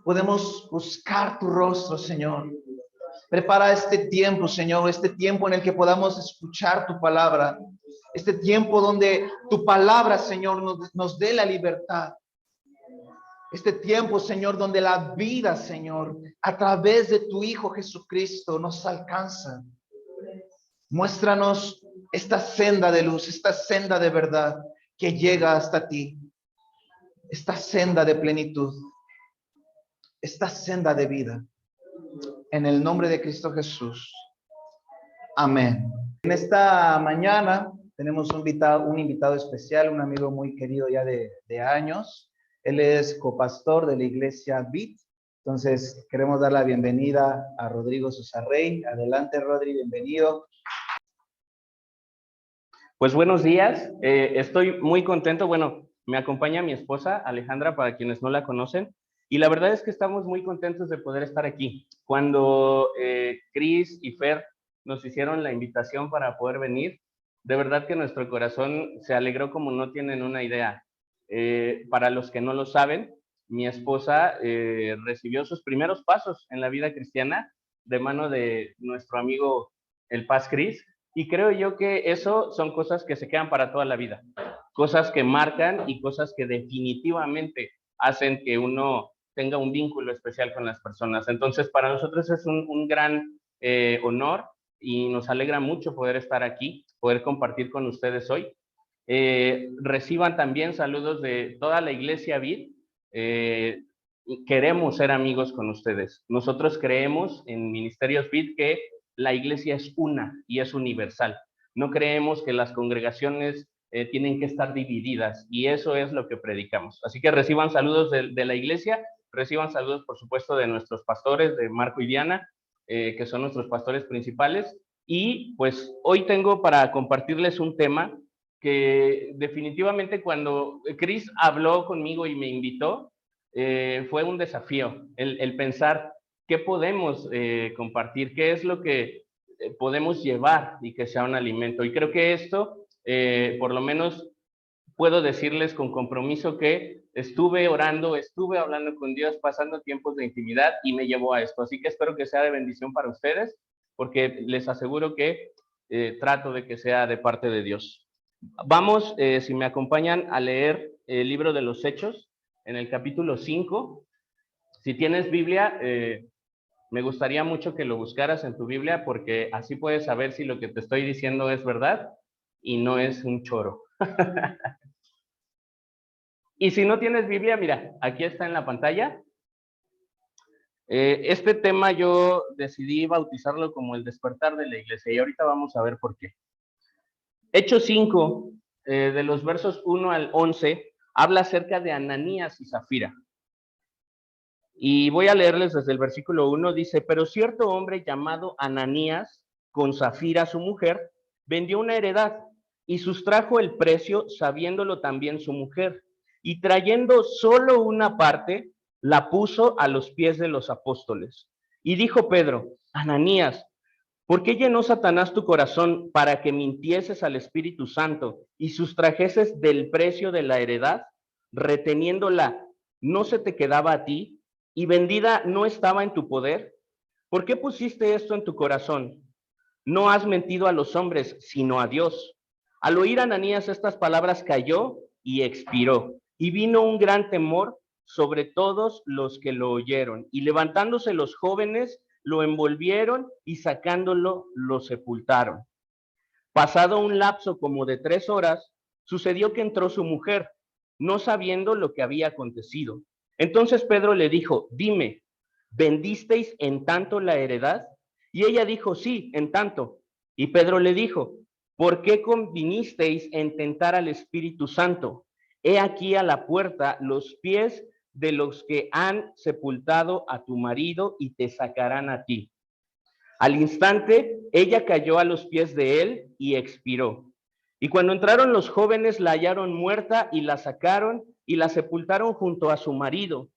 podemos buscar tu rostro, Señor. Prepara este tiempo, Señor, este tiempo en el que podamos escuchar tu palabra, este tiempo donde tu palabra, Señor, nos dé la libertad. Este tiempo, Señor, donde la vida, Señor, a través de tu Hijo Jesucristo nos alcanza. Muéstranos esta senda de luz, esta senda de verdad que llega hasta ti, esta senda de plenitud, esta senda de vida. En el nombre de Cristo Jesús. Amén. En esta mañana tenemos un invitado especial, un amigo muy querido ya de años. Él es copastor de la iglesia BIT. Entonces, queremos dar la bienvenida a Rodrigo Susarrey. Adelante, Rodri, bienvenido. Pues buenos días, estoy muy contento. Bueno, me acompaña mi esposa Alejandra, para quienes no la conocen, y la verdad es que estamos muy contentos de poder estar aquí. Cuando Cris y Fer nos hicieron la invitación para poder venir, de verdad que nuestro corazón se alegró como no tienen una idea. Para los que no lo saben, mi esposa recibió sus primeros pasos en la vida cristiana de mano de nuestro amigo el Paz Cris, y creo yo que eso son cosas que se quedan para toda la vida, cosas que marcan y cosas que definitivamente hacen que uno tenga un vínculo especial con las personas. Entonces, para nosotros es un gran honor y nos alegra mucho poder estar aquí, poder compartir con ustedes hoy. Reciban también saludos de toda la iglesia BIT. Queremos ser amigos con ustedes. Nosotros creemos en Ministerios BIT que la iglesia es una y es universal. No creemos que las congregaciones tienen que estar divididas, y eso es lo que predicamos. Así que reciban saludos de la iglesia, reciban saludos, por supuesto, de nuestros pastores, de Marco y Diana, que son nuestros pastores principales. Y pues hoy tengo para compartirles un tema que definitivamente cuando Cris habló conmigo y me invitó, fue un desafío el pensar qué podemos compartir, qué es lo que podemos llevar y que sea un alimento. Y creo que esto, por lo menos puedo decirles con compromiso que estuve orando, estuve hablando con Dios, pasando tiempos de intimidad, y me llevó a esto. Así que espero que sea de bendición para ustedes, porque les aseguro que trato de que sea de parte de Dios. Vamos, si me acompañan, a leer el libro de los Hechos, en el capítulo 5. Si tienes Biblia, me gustaría mucho que lo buscaras en tu Biblia, porque así puedes saber si lo que te estoy diciendo es verdad y no es un choro. Y si no tienes Biblia, mira, aquí está en la pantalla. Este tema yo decidí bautizarlo como el despertar de la iglesia, y ahorita vamos a ver por qué. Hechos 5, de los versos 1 al 11, habla acerca de Ananías y Zafira. Y voy a leerles desde el versículo 1, dice: pero cierto hombre llamado Ananías, con Zafira su mujer, vendió una heredad y sustrajo el precio, sabiéndolo también su mujer, y trayendo solo una parte, la puso a los pies de los apóstoles. Y dijo Pedro: Ananías, ¿por qué llenó Satanás tu corazón para que mintieses al Espíritu Santo y sustrajeses del precio de la heredad, reteniéndola? ¿No se te quedaba a ti? ¿Y vendida no estaba en tu poder? ¿Por qué pusiste esto en tu corazón? No has mentido a los hombres, sino a Dios. Al oír Ananías estas palabras, cayó y expiró, y vino un gran temor sobre todos los que lo oyeron. Y levantándose los jóvenes, lo envolvieron y sacándolo, lo sepultaron. Pasado un lapso como de 3 horas, sucedió que entró su mujer, no sabiendo lo que había acontecido. Entonces Pedro le dijo: dime, ¿vendisteis en tanto la heredad? Y ella dijo: sí, en tanto. Y Pedro le dijo: ¿por qué convinisteis en tentar al Espíritu Santo? He aquí a la puerta los pies de los que han sepultado a tu marido, y te sacarán a ti. Al instante, ella cayó a los pies de él y expiró. Y cuando entraron los jóvenes, la hallaron muerta, y la sacaron y la sepultaron junto a su marido.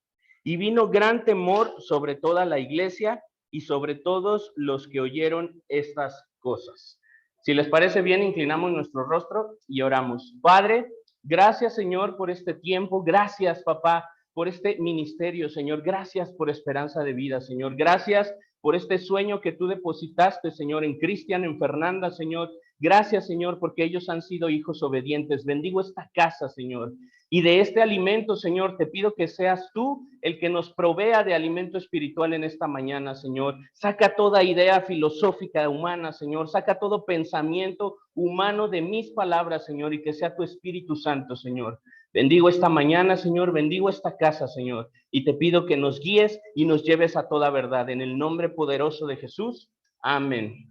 Y vino gran temor sobre toda la iglesia y sobre todos los que oyeron estas cosas. Si les parece bien, inclinamos nuestro rostro y oramos. Padre, gracias, Señor, por este tiempo. Gracias, papá, por este ministerio, Señor. Gracias por Esperanza de Vida, Señor. Gracias por este sueño que tú depositaste, Señor, en Cristian, en Fernanda, Señor. Gracias, Señor, porque ellos han sido hijos obedientes. Bendigo esta casa, Señor. Y de este alimento, Señor, te pido que seas tú el que nos provea de alimento espiritual en esta mañana, Señor. Saca toda idea filosófica humana, Señor. Saca todo pensamiento humano de mis palabras, Señor, y que sea tu Espíritu Santo, Señor. Bendigo esta mañana, Señor. Bendigo esta casa, Señor. Y te pido que nos guíes y nos lleves a toda verdad. En el nombre poderoso de Jesús. Amén.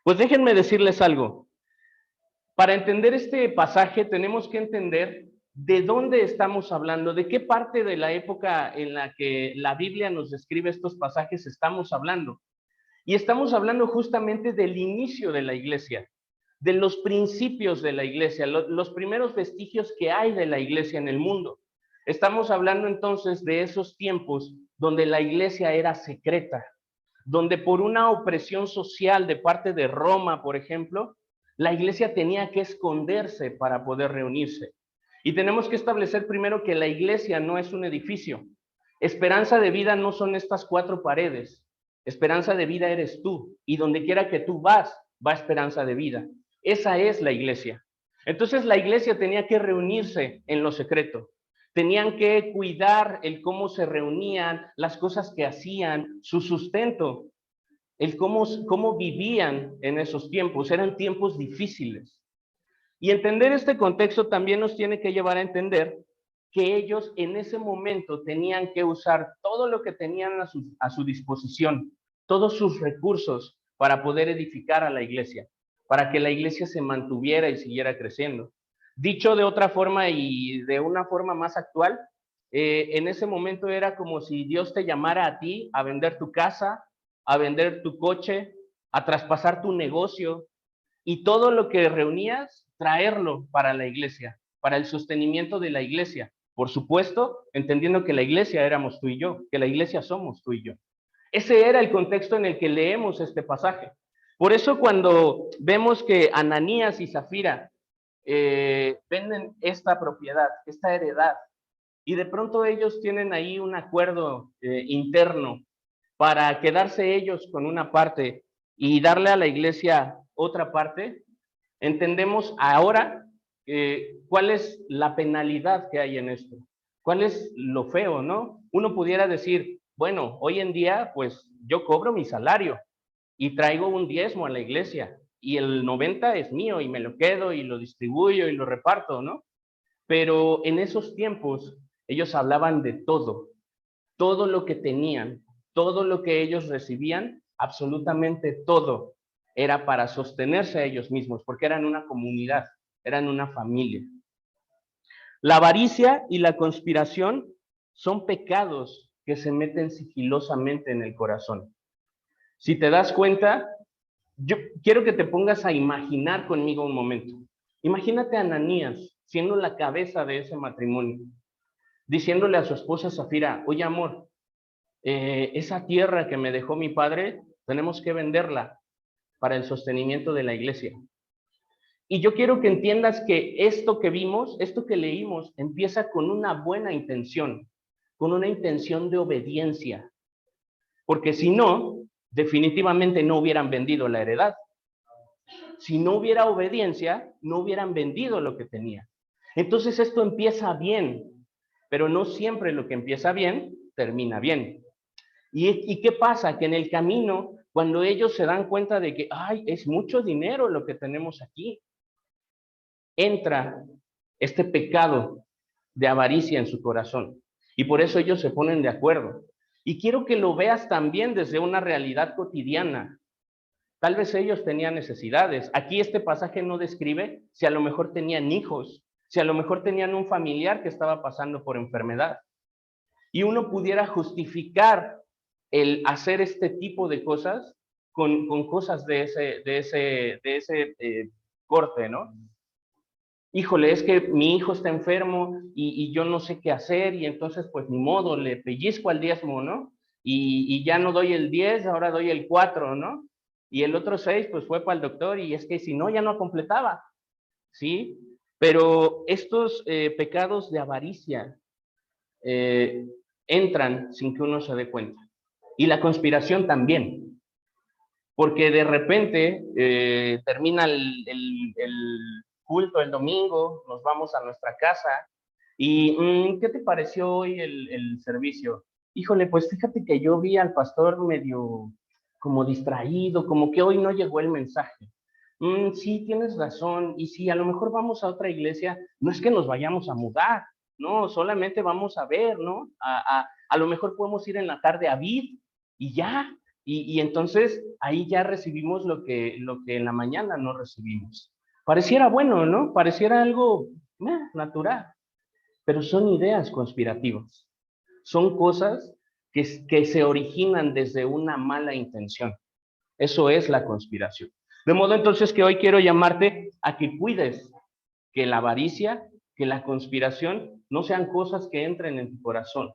Pues déjenme decirles algo. Para entender este pasaje tenemos que entender de dónde estamos hablando, de qué parte de la época en la que la Biblia nos describe estos pasajes estamos hablando. Y estamos hablando justamente del inicio de la iglesia, de los principios de la iglesia, los primeros vestigios que hay de la iglesia en el mundo. Estamos hablando entonces de esos tiempos donde la iglesia era secreta, donde por una opresión social de parte de Roma, por ejemplo, la iglesia tenía que esconderse para poder reunirse. Y tenemos que establecer primero que la iglesia no es un edificio. Esperanza de Vida no son estas 4 paredes. Esperanza de Vida eres tú. Y donde quiera que tú vas, va Esperanza de Vida. Esa es la iglesia. Entonces la iglesia tenía que reunirse en lo secreto. Tenían que cuidar el cómo se reunían, las cosas que hacían, su sustento, el cómo vivían en esos tiempos. Eran tiempos difíciles. Y entender este contexto también nos tiene que llevar a entender que ellos en ese momento tenían que usar todo lo que tenían a su disposición, todos sus recursos para poder edificar a la iglesia, para que la iglesia se mantuviera y siguiera creciendo. Dicho de otra forma y de una forma más actual, en ese momento era como si Dios te llamara a ti a vender tu casa, a vender tu coche, a traspasar tu negocio, y todo lo que reunías, traerlo para la iglesia, para el sostenimiento de la iglesia. Por supuesto, entendiendo que la iglesia éramos tú y yo, que la iglesia somos tú y yo. Ese era el contexto en el que leemos este pasaje. Por eso cuando vemos que Ananías y Zafira venden esta propiedad, esta heredad, y de pronto ellos tienen ahí un acuerdo interno para quedarse ellos con una parte y darle a la iglesia otra parte, entendemos ahora cuál es la penalidad que hay en esto, cuál es lo feo, ¿no? Uno pudiera decir, bueno, hoy en día, pues yo cobro mi salario y traigo un diezmo a la iglesia y el 90 es mío y me lo quedo y lo distribuyo y lo reparto, ¿no? Pero en esos tiempos ellos hablaban de todo lo que tenían, todo lo que ellos recibían, absolutamente todo era para sostenerse a ellos mismos, porque eran una comunidad, eran una familia. La avaricia y la conspiración son pecados que se meten sigilosamente en el corazón. Si te das cuenta, yo quiero que te pongas a imaginar conmigo un momento. Imagínate a Ananías siendo la cabeza de ese matrimonio, diciéndole a su esposa Zafira, oye amor, esa tierra que me dejó mi padre, tenemos que venderla para el sostenimiento de la iglesia. Y yo quiero que entiendas que esto que vimos, esto que leímos, empieza con una buena intención, con una intención de obediencia, porque si no, definitivamente no hubieran vendido la heredad. Si no hubiera obediencia, no hubieran vendido lo que tenían. Entonces esto empieza bien, pero no siempre lo que empieza bien termina bien. ¿Y qué pasa? Que en el camino, cuando ellos se dan cuenta de que, ay, es mucho dinero lo que tenemos aquí, entra este pecado de avaricia en su corazón. Y por eso ellos se ponen de acuerdo. Y quiero que lo veas también desde una realidad cotidiana. Tal vez ellos tenían necesidades. Aquí este pasaje no describe si a lo mejor tenían hijos, si a lo mejor tenían un familiar que estaba pasando por enfermedad. Y uno pudiera justificar el hacer este tipo de cosas con cosas de ese corte, ¿no? Híjole, es que mi hijo está enfermo y yo no sé qué hacer y entonces pues ni modo, le pellizco al diezmo, ¿no? Y ya no doy el 10, ahora doy el 4, ¿no? Y el otro 6 pues fue para el doctor y es que si no ya no completaba, ¿sí? Pero estos pecados de avaricia entran sin que uno se dé cuenta. Y la conspiración también, porque de repente termina el culto el domingo, nos vamos a nuestra casa y ¿qué te pareció hoy el servicio? Híjole, pues fíjate que yo vi al pastor medio como distraído, como que hoy no llegó el mensaje. Sí, tienes razón, y sí, a lo mejor vamos a otra iglesia, no es que nos vayamos a mudar, no, solamente vamos a ver, ¿no? A lo mejor podemos ir en la tarde a Vid y ya, y entonces ahí ya recibimos lo que en la mañana no recibimos. Pareciera bueno, ¿no? Pareciera algo natural, pero son ideas conspirativas, son cosas que se originan desde una mala intención. Eso es la conspiración. De modo entonces que hoy quiero llamarte a que cuides que la avaricia, que la conspiración no sean cosas que entren en tu corazón.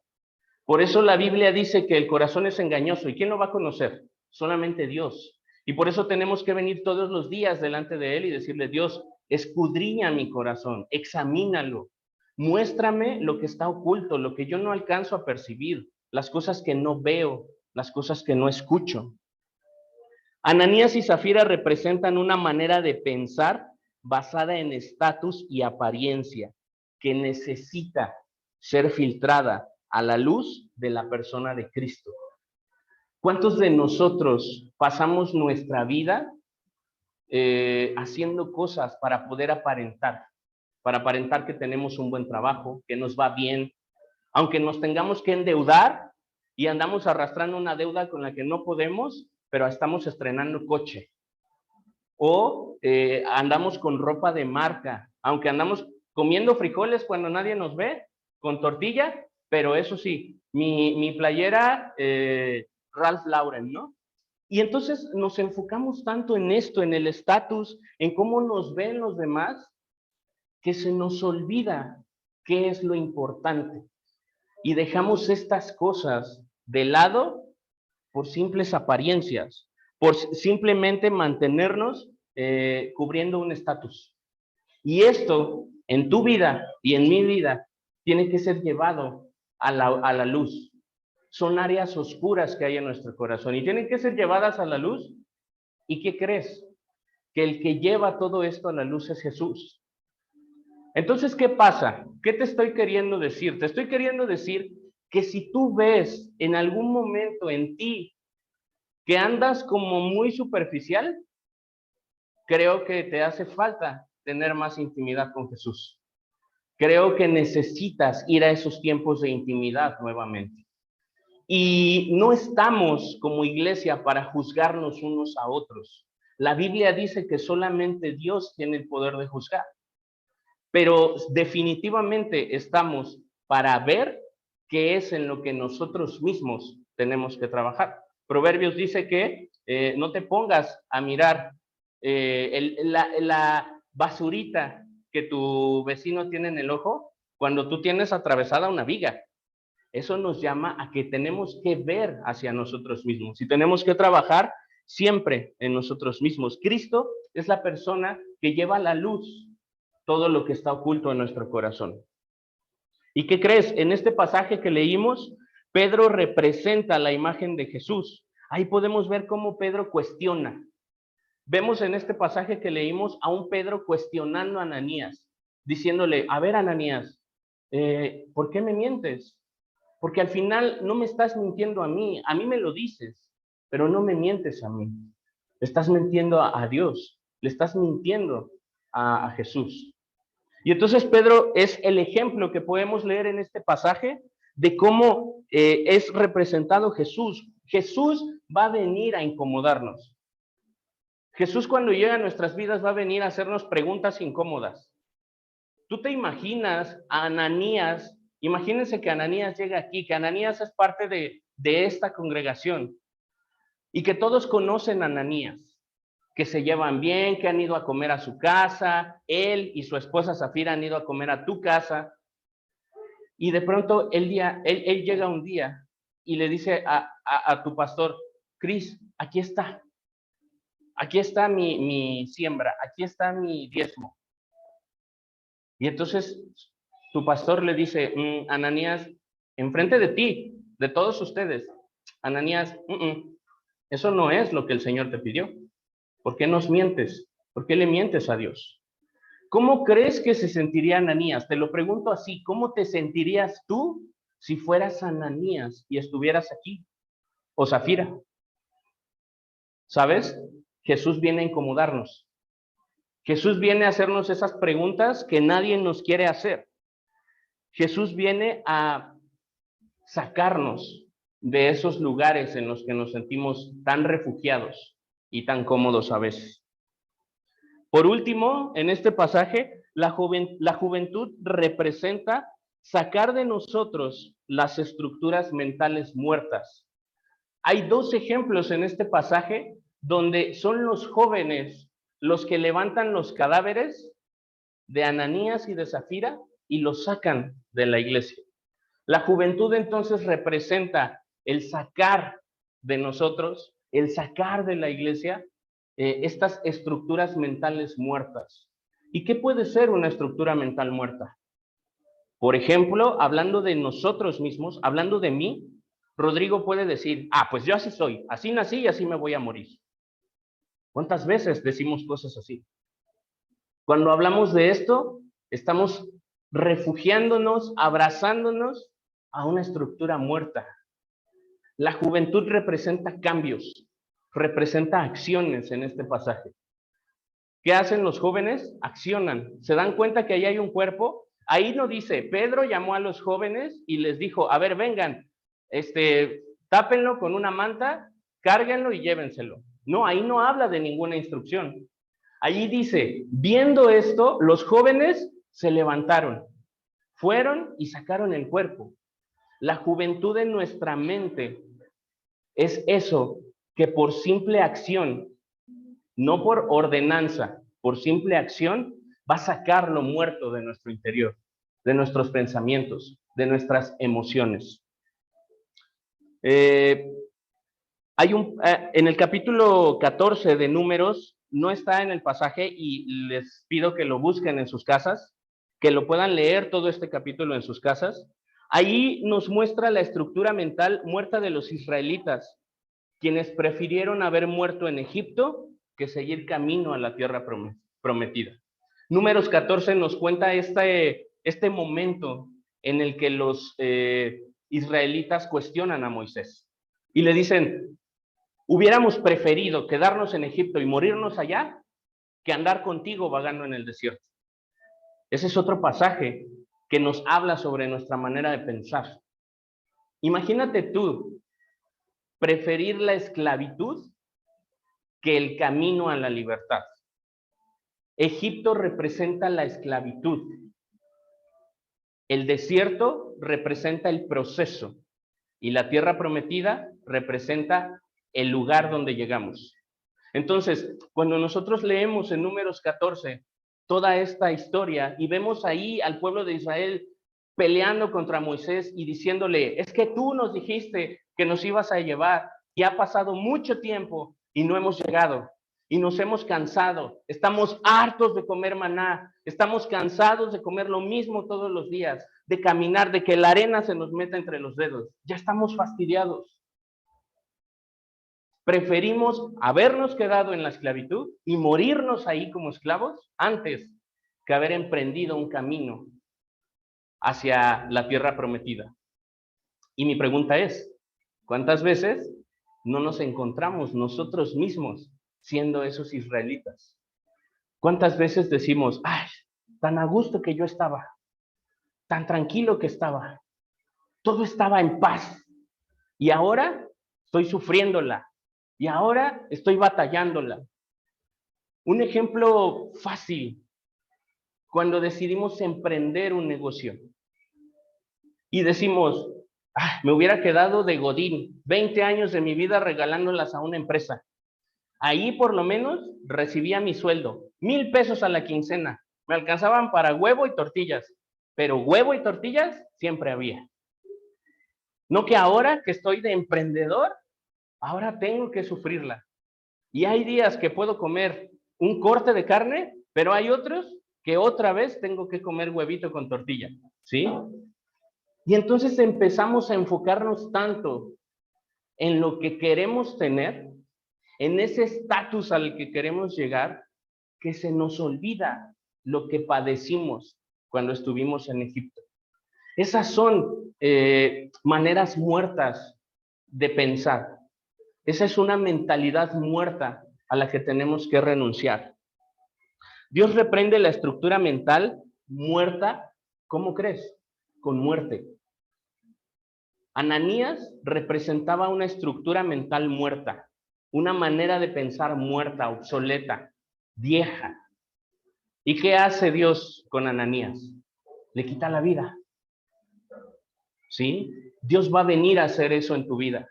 Por eso la Biblia dice que el corazón es engañoso. ¿Y quién lo va a conocer? Solamente Dios. Y por eso tenemos que venir todos los días delante de Él y decirle, Dios, escudriña mi corazón, examínalo, muéstrame lo que está oculto, lo que yo no alcanzo a percibir, las cosas que no veo, las cosas que no escucho. Ananías y Zafira representan una manera de pensar basada en estatus y apariencia, que necesita ser filtrada a la luz de la persona de Cristo. ¿Cuántos de nosotros pasamos nuestra vida haciendo cosas para poder aparentar? Para aparentar que tenemos un buen trabajo, que nos va bien, aunque nos tengamos que endeudar y andamos arrastrando una deuda con la que no podemos, pero estamos estrenando coche. O andamos con ropa de marca, aunque andamos comiendo frijoles cuando nadie nos ve, con tortilla, pero eso sí, mi playera Ralph Lauren, ¿no? Y entonces nos enfocamos tanto en esto, en el estatus, en cómo nos ven los demás, que se nos olvida qué es lo importante. Y dejamos estas cosas de lado por simples apariencias, por simplemente mantenernos cubriendo un estatus. Y esto, en tu vida y en mi vida, tiene que ser llevado a la luz. Son áreas oscuras que hay en nuestro corazón y tienen que ser llevadas a la luz. ¿Y qué crees? Que el que lleva todo esto a la luz es Jesús. Entonces, ¿qué pasa? ¿Qué te estoy queriendo decir? Te estoy queriendo decir que si tú ves en algún momento en ti que andas como muy superficial, creo que te hace falta tener más intimidad con Jesús. Creo que necesitas ir a esos tiempos de intimidad nuevamente. Y no estamos como iglesia para juzgarnos unos a otros. La Biblia dice que solamente Dios tiene el poder de juzgar. Pero definitivamente estamos para ver qué es en lo que nosotros mismos tenemos que trabajar. Proverbios dice que no te pongas a mirar la basurita que tu vecino tiene en el ojo cuando tú tienes atravesada una viga. Eso nos llama a que tenemos que ver hacia nosotros mismos y tenemos que trabajar siempre en nosotros mismos. Cristo es la persona que lleva la luz todo lo que está oculto en nuestro corazón. ¿Y qué crees? En este pasaje que leímos, Pedro representa la imagen de Jesús. Ahí podemos ver cómo Pedro cuestiona. Vemos en este pasaje que leímos a un Pedro cuestionando a Ananías, diciéndole, a ver Ananías, ¿por qué me mientes? Porque al final no me estás mintiendo a mí me lo dices, pero no me mientes a mí. Le estás mintiendo a Dios, le estás mintiendo a Jesús. Y entonces Pedro es el ejemplo que podemos leer en este pasaje de cómo es representado Jesús. Jesús va a venir a incomodarnos. Jesús cuando llega a nuestras vidas va a venir a hacernos preguntas incómodas. ¿Tú te imaginas a Ananías? Imagínense que Ananías llega aquí, que Ananías es parte de esta congregación y que todos conocen a Ananías, que se llevan bien, que han ido a comer a su casa, él y su esposa Zafira han ido a comer a tu casa, y de pronto él llega un día y le dice a tu pastor, Cris, aquí está mi siembra, aquí está mi diezmo. Y entonces tu pastor le dice, Ananías, enfrente de ti, de todos ustedes. Ananías, eso no es lo que el Señor te pidió. ¿Por qué nos mientes? ¿Por qué le mientes a Dios? ¿Cómo crees que se sentiría Ananías? Te lo pregunto así, ¿cómo te sentirías tú si fueras Ananías y estuvieras aquí? O Zafira. ¿Sabes? Jesús viene a incomodarnos. Jesús viene a hacernos esas preguntas que nadie nos quiere hacer. Jesús viene a sacarnos de esos lugares en los que nos sentimos tan refugiados y tan cómodos a veces. Por último, en este pasaje, la juventud representa sacar de nosotros las estructuras mentales muertas. Hay dos ejemplos en este pasaje donde son los jóvenes los que levantan los cadáveres de Ananías y de Zafira y los sacan de la iglesia. La juventud entonces representa el sacar de nosotros, el sacar de la iglesia estas estructuras mentales muertas. ¿Y qué puede ser una estructura mental muerta? Por ejemplo, hablando de nosotros mismos, hablando de mí, Rodrigo puede decir, pues yo así soy, así nací y así me voy a morir. ¿Cuántas veces decimos cosas así? Cuando hablamos de esto, estamos refugiándonos, abrazándonos a una estructura muerta. La juventud representa cambios, representa acciones en este pasaje. ¿Qué hacen los jóvenes? Accionan. ¿Se dan cuenta que ahí hay un cuerpo? Ahí no dice, Pedro llamó a los jóvenes y les dijo, a ver, vengan, tápenlo con una manta, cárguenlo y llévenselo. No, ahí no habla de ninguna instrucción. Allí dice, viendo esto, los jóvenes se levantaron, fueron y sacaron el cuerpo. La juventud en nuestra mente es eso que por simple acción, no por ordenanza, por simple acción, va a sacar lo muerto de nuestro interior, de nuestros pensamientos, de nuestras emociones. En el capítulo 14 de Números, no está en el pasaje y les pido que lo busquen en sus casas, que lo puedan leer todo este capítulo en sus casas. Ahí nos muestra la estructura mental muerta de los israelitas, quienes prefirieron haber muerto en Egipto que seguir camino a la tierra prometida. Números 14 nos cuenta este momento en el que los israelitas cuestionan a Moisés y le dicen, hubiéramos preferido quedarnos en Egipto y morirnos allá que andar contigo vagando en el desierto. Ese es otro pasaje que nos habla sobre nuestra manera de pensar. Imagínate tú preferir la esclavitud que el camino a la libertad. Egipto representa la esclavitud. El desierto representa el proceso y la tierra prometida representa el lugar donde llegamos. Entonces, cuando nosotros leemos en Números 14 toda esta historia y vemos ahí al pueblo de Israel peleando contra Moisés y diciéndole, es que tú nos dijiste que nos ibas a llevar y ha pasado mucho tiempo y no hemos llegado y nos hemos cansado, estamos hartos de comer maná, estamos cansados de comer lo mismo todos los días, de caminar, de que la arena se nos meta entre los dedos, ya estamos fastidiados. Preferimos habernos quedado en la esclavitud y morirnos ahí como esclavos antes que haber emprendido un camino hacia la tierra prometida. Y mi pregunta es, ¿cuántas veces no nos encontramos nosotros mismos siendo esos israelitas? ¿Cuántas veces decimos, tan a gusto que yo estaba, tan tranquilo que estaba, todo estaba en paz y ahora estoy sufriéndola? Y ahora estoy batallándola. Un ejemplo fácil, cuando decidimos emprender un negocio y decimos, me hubiera quedado de godín, 20 años de mi vida regalándolas a una empresa. Ahí por lo menos recibía mi sueldo, 1,000 pesos a la quincena. Me alcanzaban para huevo y tortillas, pero huevo y tortillas siempre había. No que ahora que estoy de emprendedor, ahora tengo que sufrirla. Y hay días que puedo comer un corte de carne, pero hay otros que otra vez tengo que comer huevito con tortilla, ¿sí? Y entonces empezamos a enfocarnos tanto en lo que queremos tener, en ese estatus al que queremos llegar, que se nos olvida lo que padecimos cuando estuvimos en Egipto. Esas son maneras muertas de pensar. Esa es una mentalidad muerta a la que tenemos que renunciar. Dios reprende la estructura mental muerta, ¿cómo crees? Con muerte. Ananías representaba una estructura mental muerta, una manera de pensar muerta, obsoleta, vieja. ¿Y qué hace Dios con Ananías? Le quita la vida. ¿Sí? Dios va a venir a hacer eso en tu vida.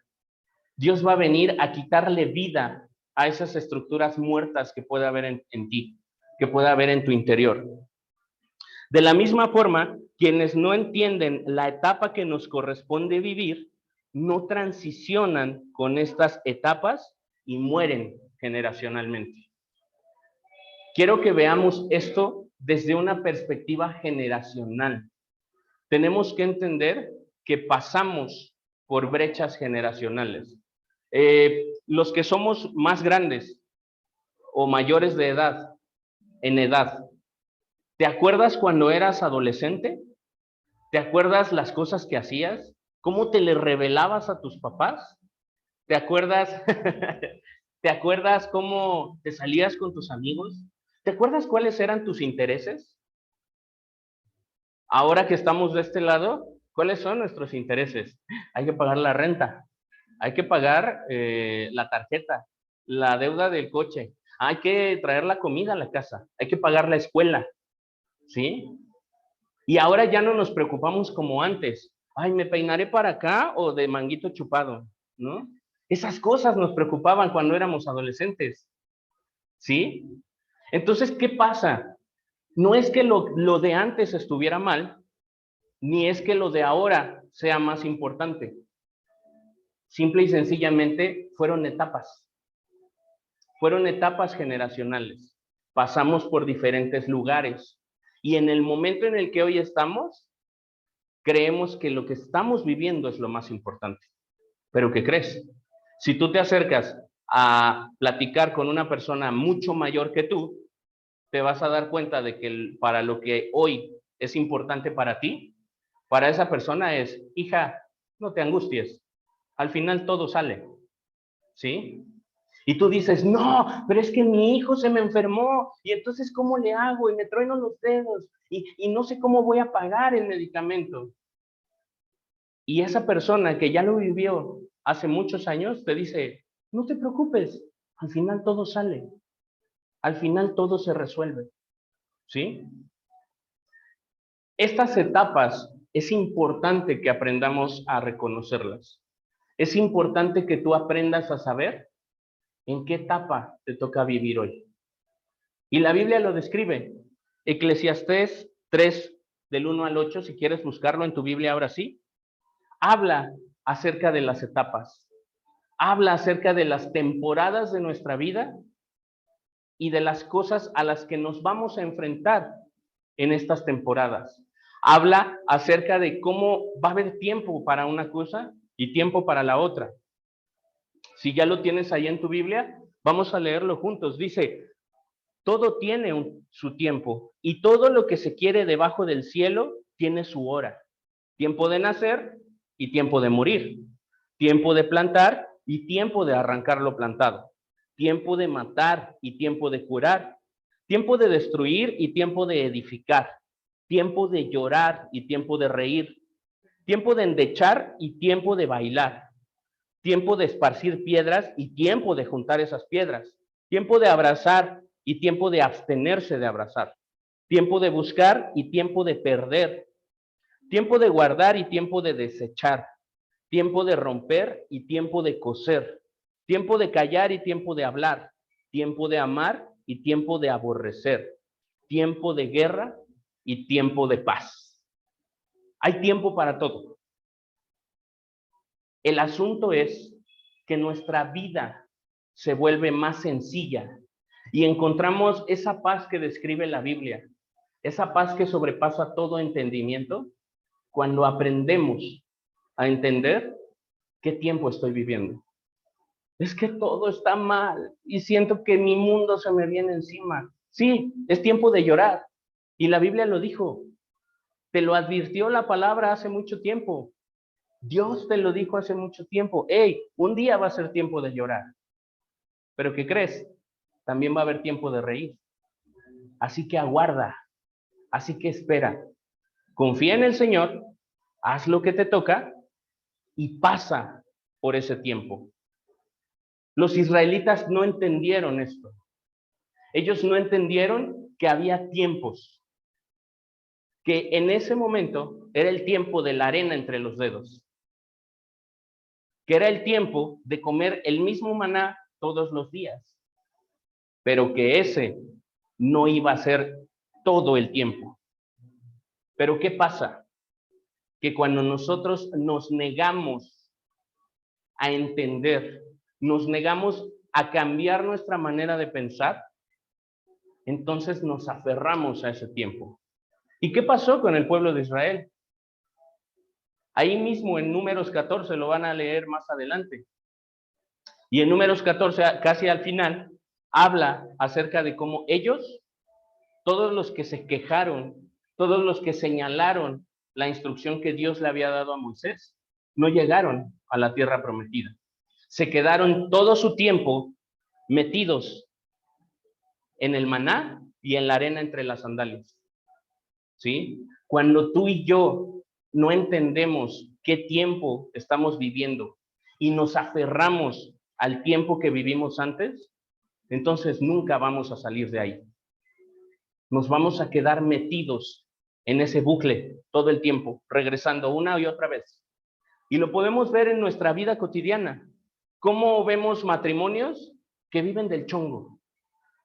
Dios va a venir a quitarle vida a esas estructuras muertas que puede haber en ti, que puede haber en tu interior. De la misma forma, quienes no entienden la etapa que nos corresponde vivir, no transicionan con estas etapas y mueren generacionalmente. Quiero que veamos esto desde una perspectiva generacional. Tenemos que entender que pasamos por brechas generacionales. Los que somos más grandes o mayores de edad, en edad, ¿te acuerdas cuando eras adolescente? ¿Te acuerdas las cosas que hacías? ¿Cómo te le revelabas a tus papás? ¿Te acuerdas, ¿te acuerdas cómo te salías con tus amigos? ¿Te acuerdas cuáles eran tus intereses? Ahora que estamos de este lado, ¿cuáles son nuestros intereses? Hay que pagar la renta, hay que pagar la tarjeta, la deuda del coche, hay que traer la comida a la casa, hay que pagar la escuela, ¿sí? Y ahora ya no nos preocupamos como antes. Ay, ¿me peinaré para acá o de manguito chupado? ¿No? Esas cosas nos preocupaban cuando éramos adolescentes, ¿sí? Entonces, ¿qué pasa? No es que lo de antes estuviera mal, ni es que lo de ahora sea más importante. Simple y sencillamente fueron etapas generacionales. Pasamos por diferentes lugares y en el momento en el que hoy estamos, creemos que lo que estamos viviendo es lo más importante. Pero ¿qué crees? Si tú te acercas a platicar con una persona mucho mayor que tú, te vas a dar cuenta de que para lo que hoy es importante para ti, para esa persona es, hija, no te angusties, al final todo sale, ¿sí? Y tú dices, no, pero es que mi hijo se me enfermó, y entonces, ¿cómo le hago? Y me trueno los dedos, y no sé cómo voy a pagar el medicamento. Y esa persona que ya lo vivió hace muchos años te dice, no te preocupes, al final todo sale, al final todo se resuelve, ¿sí? Estas etapas es importante que aprendamos a reconocerlas. Es importante que tú aprendas a saber en qué etapa te toca vivir hoy. Y la Biblia lo describe. Eclesiastés 3, del 1 al 8, si quieres buscarlo en tu Biblia ahora sí, habla acerca de las etapas. Habla acerca de las temporadas de nuestra vida y de las cosas a las que nos vamos a enfrentar en estas temporadas. Habla acerca de cómo va a haber tiempo para una cosa y tiempo para la otra. Si ya lo tienes ahí en tu Biblia, vamos a leerlo juntos. Dice, todo tiene su tiempo y todo lo que se quiere debajo del cielo tiene su hora. Tiempo de nacer y tiempo de morir. Tiempo de plantar y tiempo de arrancar lo plantado. Tiempo de matar y tiempo de curar. Tiempo de destruir y tiempo de edificar. Tiempo de llorar y tiempo de reír. Tiempo de endechar y tiempo de bailar. Tiempo de esparcir piedras y tiempo de juntar esas piedras. Tiempo de abrazar y tiempo de abstenerse de abrazar. Tiempo de buscar y tiempo de perder. Tiempo de guardar y tiempo de desechar. Tiempo de romper y tiempo de coser. Tiempo de callar y tiempo de hablar. Tiempo de amar y tiempo de aborrecer. Tiempo de guerra y tiempo de paz. Hay tiempo para todo. El asunto es que nuestra vida se vuelve más sencilla y encontramos esa paz que describe la Biblia, esa paz que sobrepasa todo entendimiento cuando aprendemos a entender qué tiempo estoy viviendo. Es que todo está mal y siento que mi mundo se me viene encima. Sí, es tiempo de llorar. Y la Biblia lo dijo. Te lo advirtió la palabra hace mucho tiempo. Dios te lo dijo hace mucho tiempo. Hey, un día va a ser tiempo de llorar. Pero ¿qué crees? También va a haber tiempo de reír. Así que aguarda. Así que espera. Confía en el Señor. Haz lo que te toca y pasa por ese tiempo. Los israelitas no entendieron esto. Ellos no entendieron que había tiempos, que en ese momento era el tiempo de la arena entre los dedos, que era el tiempo de comer el mismo maná todos los días, pero que ese no iba a ser todo el tiempo. Pero ¿qué pasa? Que cuando nosotros nos negamos a entender, nos negamos a cambiar nuestra manera de pensar, entonces nos aferramos a ese tiempo. ¿Y qué pasó con el pueblo de Israel? Ahí mismo en Números 14 lo van a leer más adelante. Y en Números 14, casi al final, habla acerca de cómo ellos, todos los que se quejaron, todos los que señalaron la instrucción que Dios le había dado a Moisés, no llegaron a la tierra prometida. Se quedaron todo su tiempo metidos en el maná y en la arena entre las sandalias. ¿Sí? Cuando tú y yo no entendemos qué tiempo estamos viviendo y nos aferramos al tiempo que vivimos antes, entonces nunca vamos a salir de ahí. Nos vamos a quedar metidos en ese bucle todo el tiempo, regresando una y otra vez. Y lo podemos ver en nuestra vida cotidiana. ¿Cómo vemos matrimonios que viven del chongo?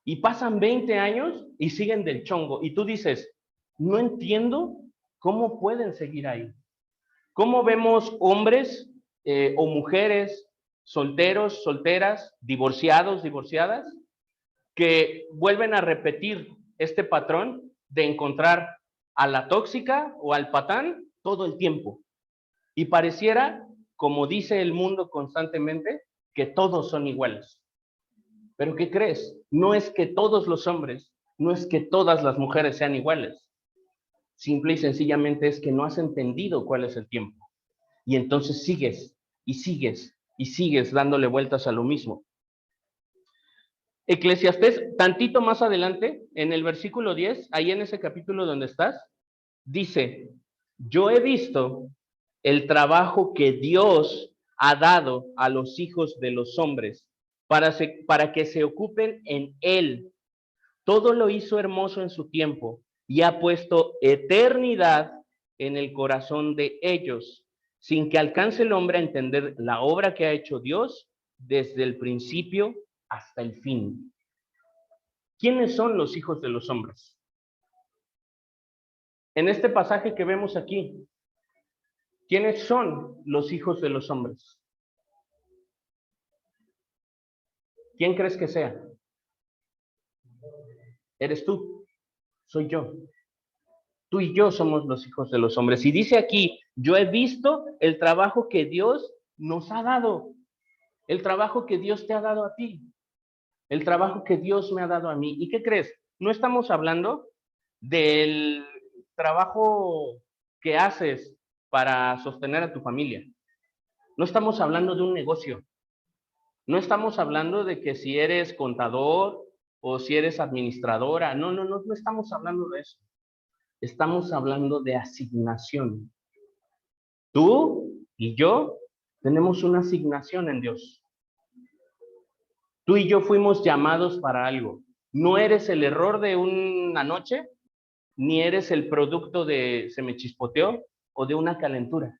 Y pasan 20 años y siguen del chongo. Y tú dices, no entiendo cómo pueden seguir ahí. ¿Cómo vemos hombres o mujeres, solteros, solteras, divorciados, divorciadas, que vuelven a repetir este patrón de encontrar a la tóxica o al patán todo el tiempo? Y pareciera, como dice el mundo constantemente, que todos son iguales. ¿Pero qué crees? No es que todos los hombres, no es que todas las mujeres sean iguales. Simple y sencillamente es que no has entendido cuál es el tiempo. Y entonces sigues y sigues y sigues dándole vueltas a lo mismo. Eclesiastés, tantito más adelante, en el versículo 10, ahí en ese capítulo donde estás, dice, yo he visto el trabajo que Dios ha dado a los hijos de los hombres para que se ocupen en él. Todo lo hizo hermoso en su tiempo y ha puesto eternidad en el corazón de ellos, sin que alcance el hombre a entender la obra que ha hecho Dios desde el principio hasta el fin. ¿Quiénes son los hijos de los hombres? En este pasaje que vemos aquí, ¿quiénes son los hijos de los hombres? ¿Quién crees que sea? Eres tú, soy yo. Tú y yo somos los hijos de los hombres. Y dice aquí, yo he visto el trabajo que Dios nos ha dado, el trabajo que Dios te ha dado a ti, el trabajo que Dios me ha dado a mí. ¿Y qué crees? No estamos hablando del trabajo que haces para sostener a tu familia. No estamos hablando de un negocio. No estamos hablando de que si eres contador o si eres administradora. No estamos hablando de eso. Estamos hablando de asignación. Tú y yo tenemos una asignación en Dios. Tú y yo fuimos llamados para algo. No eres el error de una noche, ni eres el producto de se me chispoteó o de una calentura.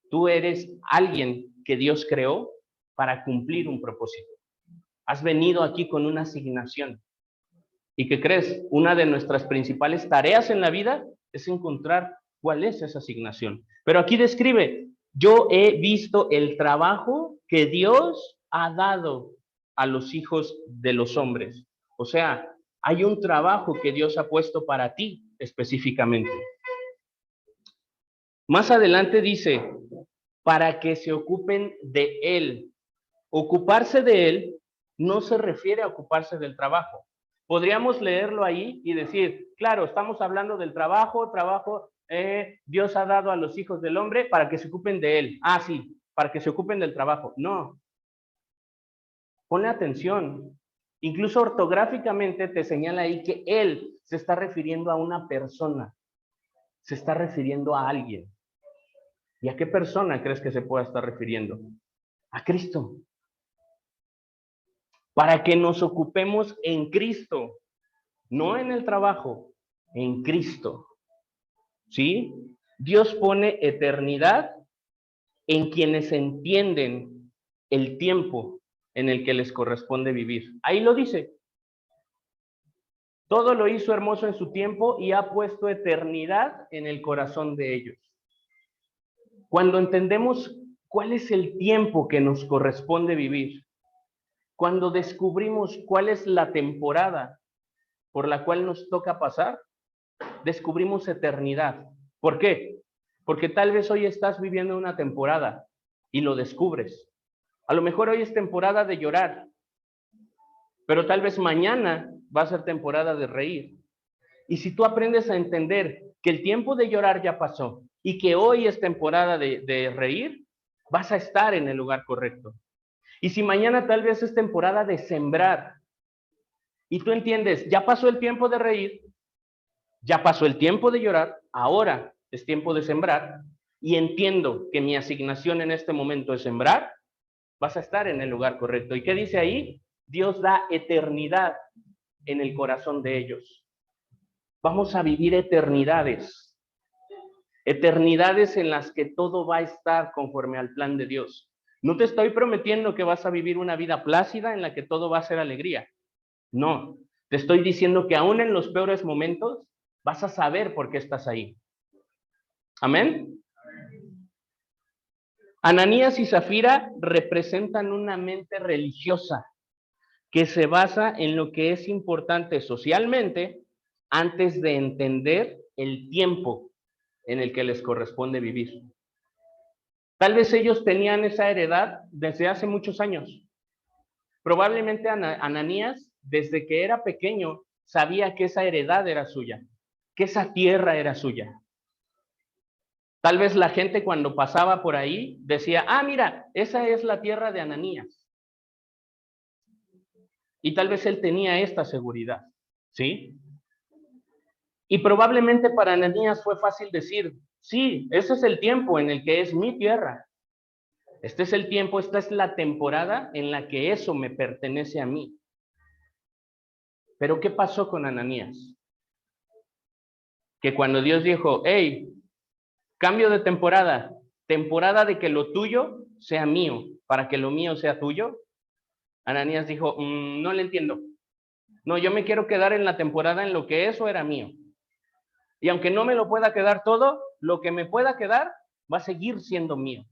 Tú eres alguien que Dios creó para cumplir un propósito. Has venido aquí con una asignación. ¿Y qué crees? Una de nuestras principales tareas en la vida es encontrar cuál es esa asignación. Pero aquí describe, yo he visto el trabajo que Dios ha dado a los hijos de los hombres. O sea, hay un trabajo que Dios ha puesto para ti específicamente. Más adelante dice, para que se ocupen de él. Ocuparse de él no se refiere a ocuparse del trabajo. Podríamos leerlo ahí y decir, claro, estamos hablando del trabajo, Dios ha dado a los hijos del hombre para que se ocupen de él. Ah, sí, para que se ocupen del trabajo. No. Ponle atención. Incluso ortográficamente te señala ahí que él se está refiriendo a una persona, se está refiriendo a alguien. ¿Y a qué persona crees que se pueda estar refiriendo? A Cristo. Para que nos ocupemos en Cristo, no en el trabajo, en Cristo. ¿Sí? Dios pone eternidad en quienes entienden el tiempo en el que les corresponde vivir. Ahí lo dice. Todo lo hizo hermoso en su tiempo y ha puesto eternidad en el corazón de ellos. Cuando entendemos cuál es el tiempo que nos corresponde vivir, cuando descubrimos cuál es la temporada por la cual nos toca pasar, descubrimos eternidad. ¿Por qué? Porque tal vez hoy estás viviendo una temporada y lo descubres. A lo mejor hoy es temporada de llorar, pero tal vez mañana va a ser temporada de reír. Y si tú aprendes a entender que el tiempo de llorar ya pasó y que hoy es temporada de reír, vas a estar en el lugar correcto. Y si mañana tal vez es temporada de sembrar y tú entiendes, ya pasó el tiempo de reír, ya pasó el tiempo de llorar, ahora es tiempo de sembrar y entiendo que mi asignación en este momento es sembrar, vas a estar en el lugar correcto. ¿Y qué dice ahí? Dios da eternidad en el corazón de ellos. Vamos a vivir eternidades, eternidades en las que todo va a estar conforme al plan de Dios. No te estoy prometiendo que vas a vivir una vida plácida en la que todo va a ser alegría. No, te estoy diciendo que aún en los peores momentos vas a saber por qué estás ahí. ¿Amén? Ananías y Zafira representan una mente religiosa que se basa en lo que es importante socialmente antes de entender el tiempo en el que les corresponde vivir. Tal vez ellos tenían esa heredad desde hace muchos años. Probablemente Ananías, desde que era pequeño, sabía que esa heredad era suya, que esa tierra era suya. Tal vez la gente cuando pasaba por ahí decía, ah, mira, esa es la tierra de Ananías. Y tal vez él tenía esta seguridad, ¿sí? Y probablemente para Ananías fue fácil decir, sí, ese es el tiempo en el que es mi tierra. Este es el tiempo, esta es la temporada en la que eso me pertenece a mí. Pero ¿qué pasó con Ananías? Que cuando Dios dijo, hey, cambio de temporada, temporada de que lo tuyo sea mío, para que lo mío sea tuyo, Ananías dijo, no le entiendo. No, yo me quiero quedar en la temporada en lo que eso era mío. Y aunque no me lo pueda quedar todo, lo que me pueda quedar va a seguir siendo mío.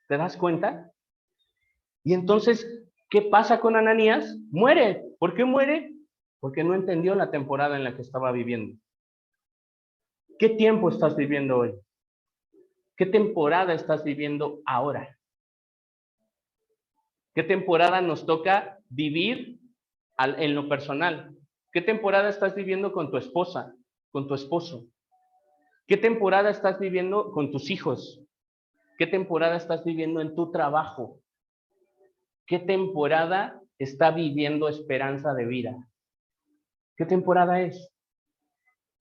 ¿Te das cuenta? Y entonces, ¿qué pasa con Ananías? Muere. ¿Por qué muere? Porque no entendió la temporada en la que estaba viviendo. ¿Qué tiempo estás viviendo hoy? ¿Qué temporada estás viviendo ahora? ¿Qué temporada nos toca vivir en lo personal? ¿Qué temporada estás viviendo con tu esposa, con tu esposo? ¿Qué temporada estás viviendo con tus hijos? ¿Qué temporada estás viviendo en tu trabajo? ¿Qué temporada está viviendo Esperanza de Vida? ¿Qué temporada es?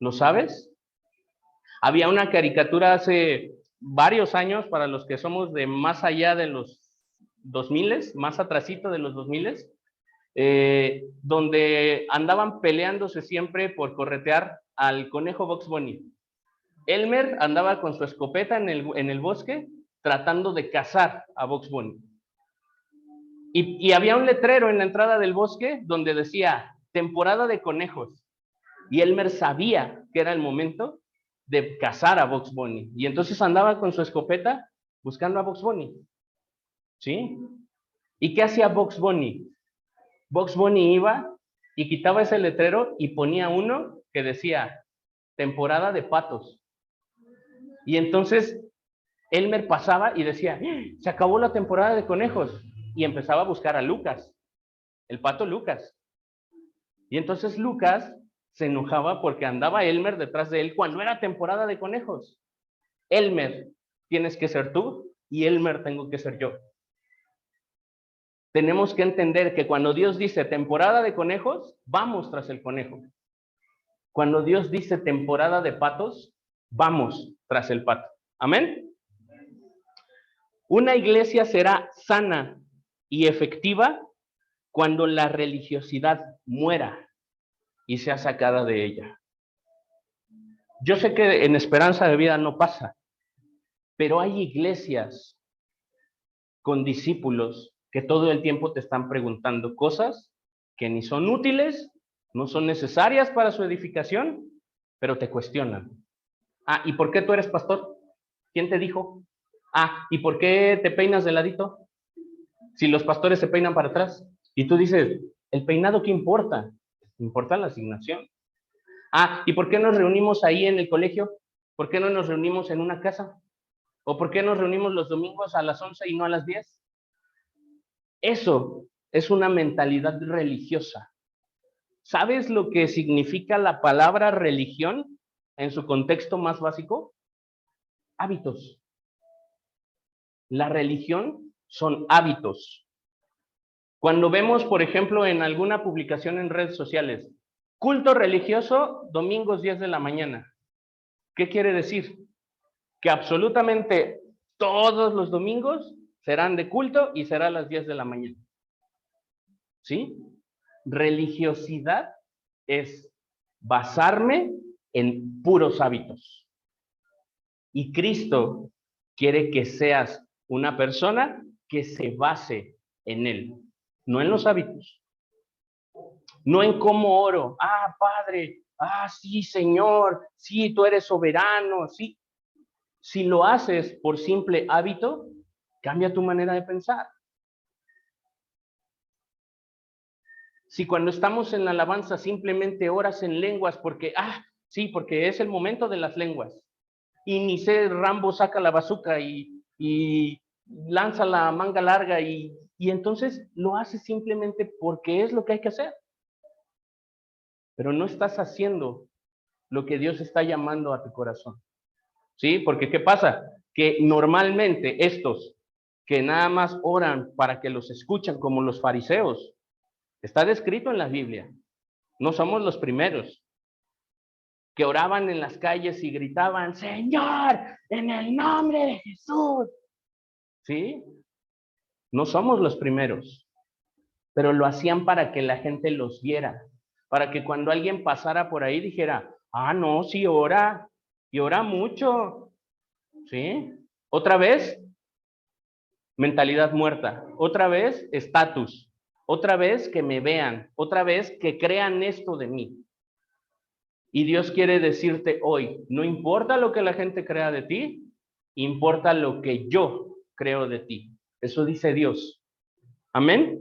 ¿Lo sabes? Había una caricatura hace varios años, para los que somos de más allá de los 2000, más atrasito de los 2000, donde andaban peleándose siempre por corretear al conejo Bugs Bunny. Elmer andaba con su escopeta en el bosque tratando de cazar a Bugs Bunny. Y había un letrero en la entrada del bosque donde decía, temporada de conejos. Y Elmer sabía que era el momento de cazar a Bugs Bunny. Y entonces andaba con su escopeta buscando a Bugs Bunny. ¿Sí? ¿Y qué hacía Bugs Bunny? Bugs Bunny iba y quitaba ese letrero y ponía uno que decía, temporada de patos. Y entonces Elmer pasaba y decía, se acabó la temporada de conejos. Y empezaba a buscar a Lucas, el pato Lucas. Y entonces Lucas se enojaba porque andaba Elmer detrás de él cuando era temporada de conejos. Elmer, tienes que ser tú y Elmer tengo que ser yo. Tenemos que entender que cuando Dios dice temporada de conejos, vamos tras el conejo. Cuando Dios dice temporada de patos, vamos tras el pato. ¿Amén? Una iglesia será sana y efectiva cuando la religiosidad muera y sea sacada de ella. Yo sé que en Esperanza de Vida no pasa, pero hay iglesias con discípulos que todo el tiempo te están preguntando cosas que ni son útiles, no son necesarias para su edificación, pero te cuestionan. Ah, ¿y por qué tú eres pastor? ¿Quién te dijo? Ah, ¿y por qué te peinas de ladito? Si los pastores se peinan para atrás. Y tú dices, ¿el peinado qué importa? Importa la asignación. Ah, ¿y por qué nos reunimos ahí en el colegio? ¿Por qué no nos reunimos en una casa? ¿O por qué nos reunimos los domingos a las 11 y no a las 10? Eso es una mentalidad religiosa. ¿Sabes lo que significa la palabra religión en su contexto más básico? Hábitos. La religión son hábitos. Cuando vemos, por ejemplo, en alguna publicación en redes sociales, culto religioso, domingos 10 de la mañana. ¿Qué quiere decir? Que absolutamente todos los domingos serán de culto y será a las 10 de la mañana. ¿Sí? Religiosidad es basarme en puros hábitos. Y Cristo quiere que seas una persona que se base en Él, no en los hábitos, no en cómo oro. Ah, Padre, ah, sí, Señor, sí, tú eres soberano, sí. Si lo haces por simple hábito, cambia tu manera de pensar. Si cuando estamos en la alabanza simplemente oras en lenguas porque, sí, porque es el momento de las lenguas. Y ni sé, Rambo saca la bazuca y lanza la manga larga y entonces lo haces simplemente porque es lo que hay que hacer. Pero no estás haciendo lo que Dios está llamando a tu corazón. ¿Sí? Porque ¿qué pasa? Que normalmente estos que nada más oran para que los escuchen como los fariseos, está descrito en la Biblia. No somos los primeros que oraban en las calles y gritaban, Señor, en el nombre de Jesús. ¿Sí? No somos los primeros, pero lo hacían para que la gente los viera, para que cuando alguien pasara por ahí dijera, no, sí ora, y ora mucho. ¿Sí? Otra vez, mentalidad muerta. Otra vez, estatus. Otra vez, que me vean. Otra vez, que crean esto de mí. Y Dios quiere decirte hoy, no importa lo que la gente crea de ti, importa lo que yo creo de ti. Eso dice Dios. Amén.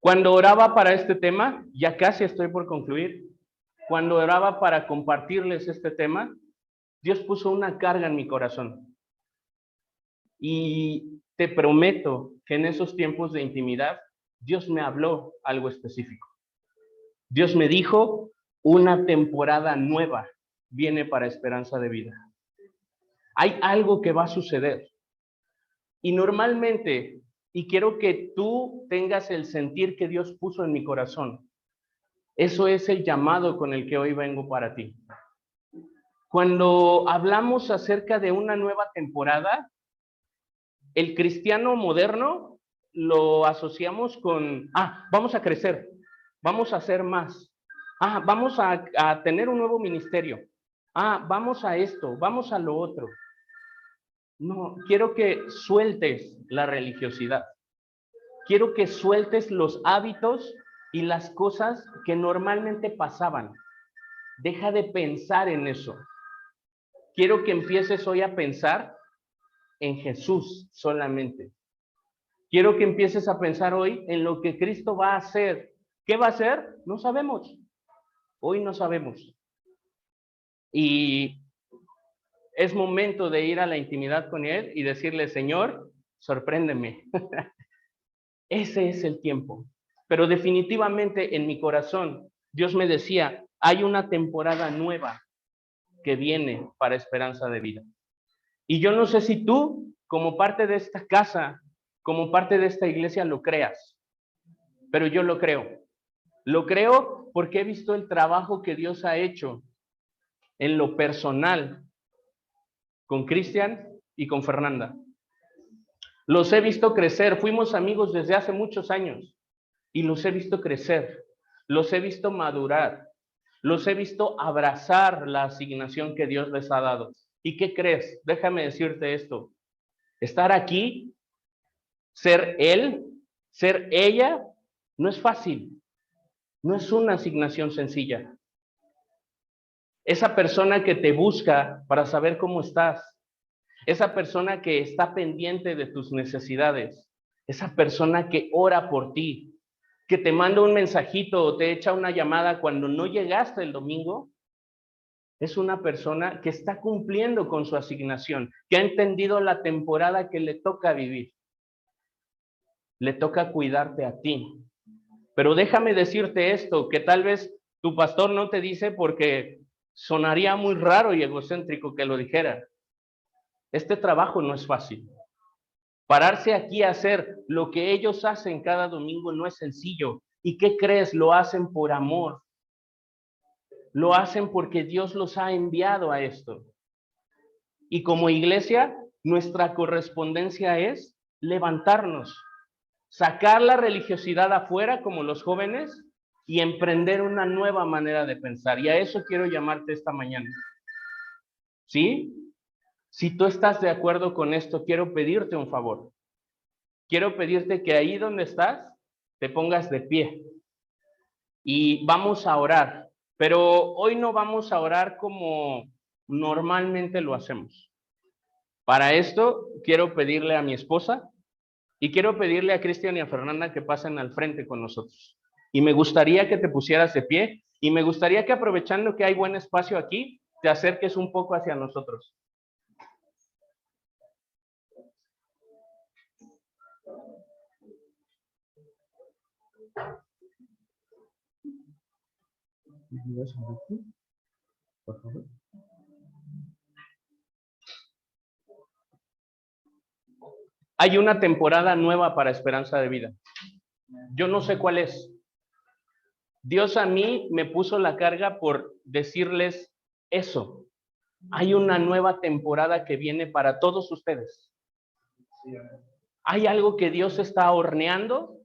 Cuando oraba para este tema, ya casi estoy por concluir, cuando oraba para compartirles este tema, Dios puso una carga en mi corazón. Y te prometo que en esos tiempos de intimidad, Dios me habló algo específico. Dios me dijo, una temporada nueva viene para Esperanza de Vida. Hay algo que va a suceder. Y normalmente, y quiero que tú tengas el sentir que Dios puso en mi corazón, eso es el llamado con el que hoy vengo para ti. Cuando hablamos acerca de una nueva temporada, el cristiano moderno lo asociamos con, vamos a crecer, vamos a hacer más, vamos a tener un nuevo ministerio, vamos a esto, vamos a lo otro. No, quiero que sueltes la religiosidad. Quiero que sueltes los hábitos y las cosas que normalmente pasaban. Deja de pensar en eso. Quiero que empieces hoy a pensar en Jesús solamente. Quiero que empieces a pensar hoy en lo que Cristo va a hacer. ¿Qué va a hacer? No sabemos. Hoy no sabemos. Y Es momento de ir a la intimidad con Él y decirle, Señor, sorpréndeme. Ese es el tiempo. Pero definitivamente en mi corazón, Dios me decía, hay una temporada nueva que viene para Esperanza de Vida. Y yo no sé si tú, como parte de esta casa, como parte de esta iglesia, lo creas, pero yo lo creo. Lo creo porque he visto el trabajo que Dios ha hecho en lo personal con Cristian y con Fernanda. Los he visto crecer, fuimos amigos desde hace muchos años y los he visto crecer, los he visto madurar, los he visto abrazar la asignación que Dios les ha dado. ¿Y qué crees? Déjame decirte esto. Estar aquí, ser él, ser ella, no es fácil. No es una asignación sencilla. Esa persona que te busca para saber cómo estás, esa persona que está pendiente de tus necesidades, esa persona que ora por ti, que te manda un mensajito o te echa una llamada cuando no llegaste el domingo, es una persona que está cumpliendo con su asignación, que ha entendido la temporada que le toca vivir. Le toca cuidarte a ti. Pero déjame decirte esto, que tal vez tu pastor no te dice porque sonaría muy raro y egocéntrico que lo dijera. Este trabajo no es fácil. Pararse aquí a hacer lo que ellos hacen cada domingo no es sencillo. ¿Y qué crees? Lo hacen por amor. Lo hacen porque Dios los ha enviado a esto. Y como iglesia, nuestra correspondencia es levantarnos, sacar la religiosidad afuera como los jóvenes y emprender una nueva manera de pensar. Y a eso quiero llamarte esta mañana. ¿Sí? Si tú estás de acuerdo con esto, quiero pedirte un favor. Quiero pedirte que ahí donde estás, te pongas de pie. Y vamos a orar. Pero hoy no vamos a orar como normalmente lo hacemos. Para esto, quiero pedirle a mi esposa y quiero pedirle a Cristian y a Fernanda que pasen al frente con nosotros. Y me gustaría que te pusieras de pie y me gustaría que aprovechando que hay buen espacio aquí, te acerques un poco hacia nosotros. Por favor. Hay una temporada nueva para Esperanza de Vida. Yo no sé cuál es. Dios a mí me puso la carga por decirles eso. Hay una nueva temporada que viene para todos ustedes. Hay algo que Dios está horneando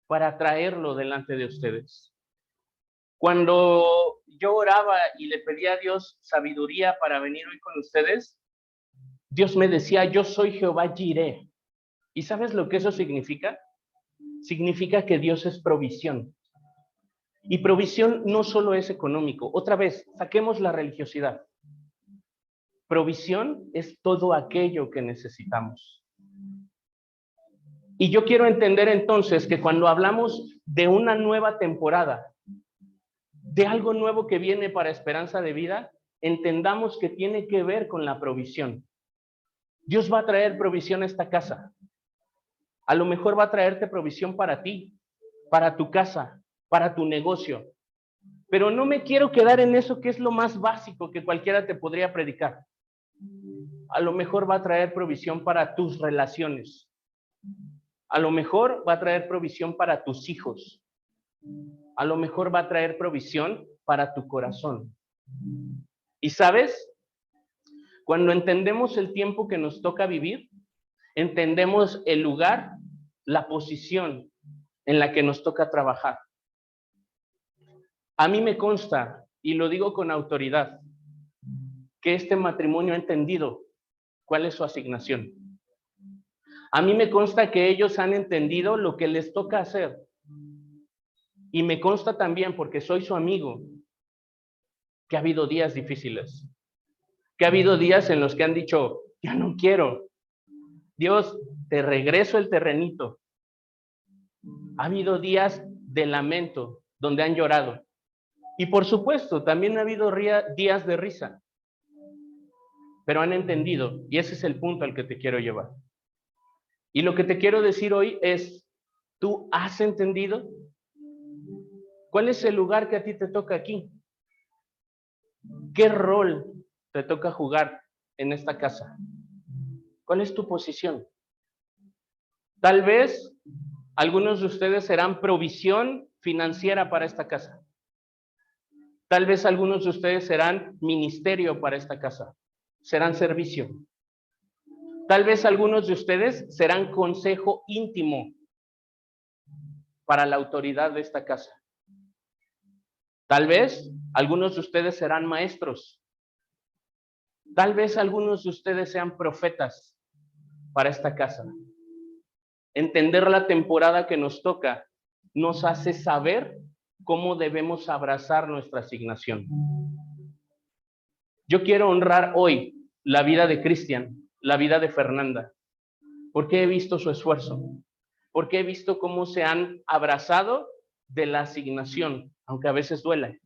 para traerlo delante de ustedes. Cuando yo oraba y le pedía a Dios sabiduría para venir hoy con ustedes, Dios me decía, yo soy Jehová Jireh. ¿Y sabes lo que eso significa? Significa que Dios es provisión. Y provisión no solo es económico. Otra vez, saquemos la religiosidad. Provisión es todo aquello que necesitamos. Y yo quiero entender entonces que cuando hablamos de una nueva temporada, de algo nuevo que viene para Esperanza de Vida, entendamos que tiene que ver con la provisión. Dios va a traer provisión a esta casa. A lo mejor va a traerte provisión para ti, para tu casa, para tu negocio. Pero no me quiero quedar en eso que es lo más básico que cualquiera te podría predicar. A lo mejor va a traer provisión para tus relaciones. A lo mejor va a traer provisión para tus hijos. A lo mejor va a traer provisión para tu corazón. ¿Y sabes? Cuando entendemos el tiempo que nos toca vivir, entendemos el lugar, la posición en la que nos toca trabajar. A mí me consta, y lo digo con autoridad, que este matrimonio ha entendido cuál es su asignación. A mí me consta que ellos han entendido lo que les toca hacer. Y me consta también, porque soy su amigo, que ha habido días difíciles. Que ha habido días en los que han dicho, ya no quiero. Dios, te regreso el terrenito. Ha habido días de lamento, donde han llorado. Y por supuesto, también ha habido días de risa. pero han entendido, y ese es el punto al que te quiero llevar. Y lo que te quiero decir hoy es, ¿tú has entendido? ¿Cuál es el lugar que a ti te toca aquí? ¿Qué rol te toca jugar en esta casa? ¿Cuál es tu posición? Tal vez algunos de ustedes serán provisión financiera para esta casa. Tal vez algunos de ustedes serán ministerio para esta casa. Serán servicio. Tal vez algunos de ustedes serán consejo íntimo para la autoridad de esta casa. Tal vez algunos de ustedes serán maestros. Tal vez algunos de ustedes sean profetas para esta casa. Entender la temporada que nos toca nos hace saber cómo debemos abrazar nuestra asignación. Yo quiero honrar hoy la vida de Cristian, la vida de Fernanda, porque he visto su esfuerzo, porque he visto cómo se han abrazado de la asignación, aunque a veces duela.